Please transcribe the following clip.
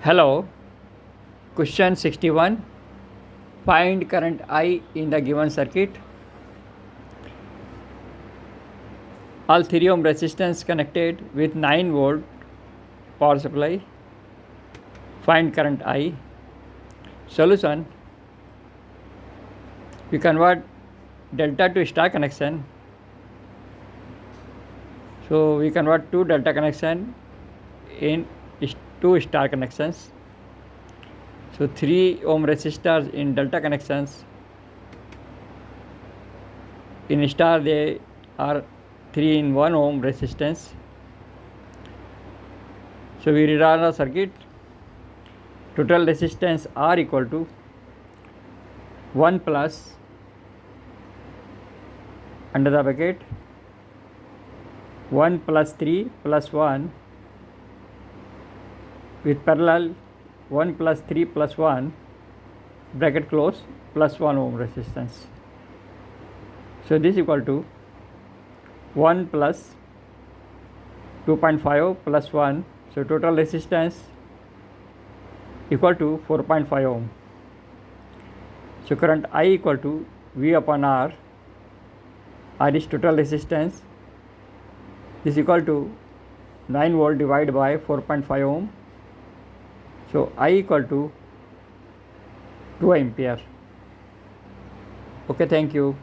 Hello, question 61. Find current I in the given circuit. All 3 ohm resistance connected with 9 volt power supply. Find current I. Solution. We convert delta to star connection. So we convert 2 delta connection in 2 star connections. So 3 ohm resistors in delta connections. In star they are 3 in 1 ohm resistance. So we redraw the circuit. Total resistance R equal to 1 plus under the bracket 1 plus 3 plus 1 with parallel 1 plus 3 plus 1 bracket close plus 1 ohm resistance. So this equal to 1 plus 2.5 plus 1. So total resistance equal to 4.5 ohm. So current I equal to V upon R. R is total resistance. This equal to 9 volt divided by 4.5 ohm. So I equal to 2 ampere. Okay, thank you.